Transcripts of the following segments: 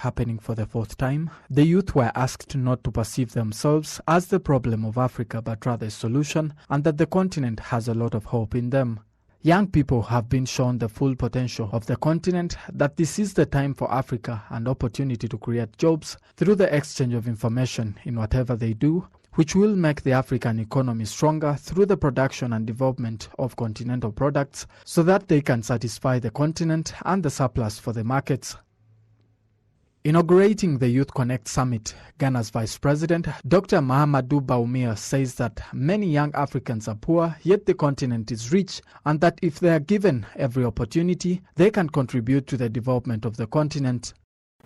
happening for the fourth time, the youth were asked not to perceive themselves as the problem of Africa but rather a solution, and that the continent has a lot of hope in them. Young people have been shown the full potential of the continent, that this is the time for Africa and opportunity to create jobs through the exchange of information in whatever they do, which will make the African economy stronger through the production and development of continental products so that they can satisfy the continent and the surplus for the markets. Inaugurating the Youthconnekt Summit, Ghana's Vice President, Dr. Mahamadou Bawumia, says that many young Africans are poor, yet the continent is rich, and that if they are given every opportunity, they can contribute to the development of the continent.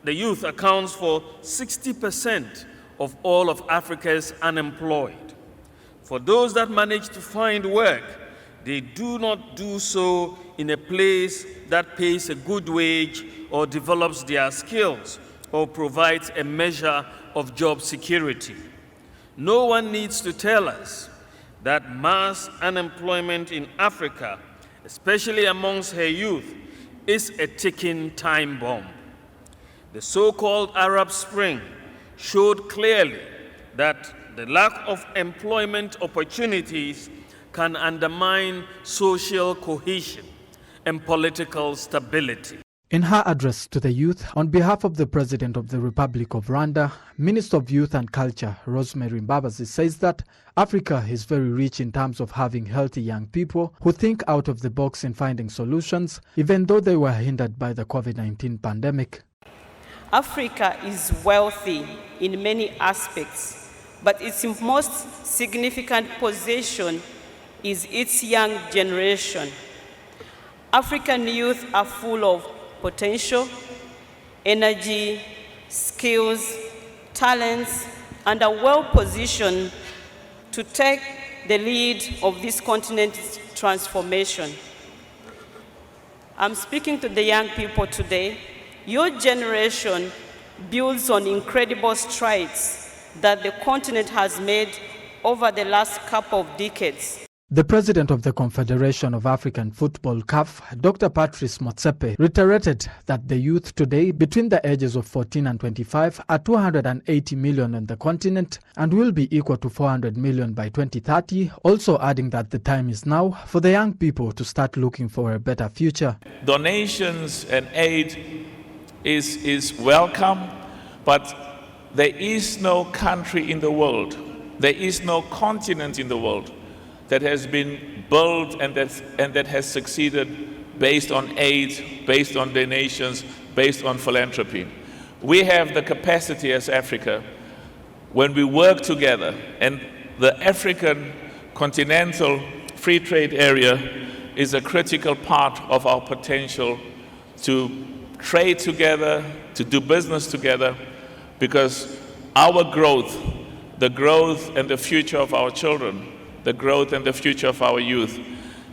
The youth accounts for 60% of all of Africa's unemployed. For those that manage to find work, they do not do so in a place that pays a good wage or develops their skills or provides a measure of job security. No one needs to tell us that mass unemployment in Africa, especially amongst her youth, is a ticking time bomb. The so-called Arab Spring showed clearly that the lack of employment opportunities can undermine social cohesion and political stability. In her address to the youth, on behalf of the President of the Republic of Rwanda, Minister of Youth and Culture, Rosemary Mbabazi, says that Africa is very rich in terms of having healthy young people who think out of the box in finding solutions, even though they were hindered by the COVID-19 pandemic. Africa is wealthy in many aspects, but its most significant possession is its young generation. African youth are full of potential, energy, skills, talents, and are well positioned to take the lead of this continent's transformation. I'm speaking to the young people today. Your generation builds on incredible strides that the continent has made over the last couple of decades. The president of the Confederation of African Football, CAF, Dr. Patrice Motsepe, reiterated that the youth today between the ages of 14 and 25 are 280 million on the continent and will be equal to 400 million by 2030, also adding that the time is now for the young people to start looking for a better future. Donations and aid is welcome, but there is no country in the world, there is no continent in the world that has been built and that has succeeded based on aid, based on donations, based on philanthropy. We have the capacity as Africa, when we work together, and the African continental free trade area is a critical part of our potential to trade together, to do business together, because our growth, the growth and the future of our children, the growth and the future of our youth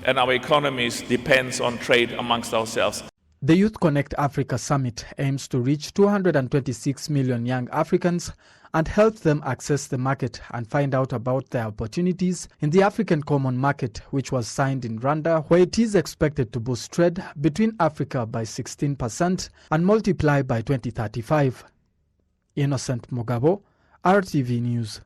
and our economies depends on trade amongst ourselves. The Youthconnekt Africa Summit aims to reach 226 million young Africans and help them access the market and find out about their opportunities in the African Common Market, which was signed in Rwanda, where it is expected to boost trade between Africa by 16% and multiply by 2035. Innocent MUGABO, RTV News.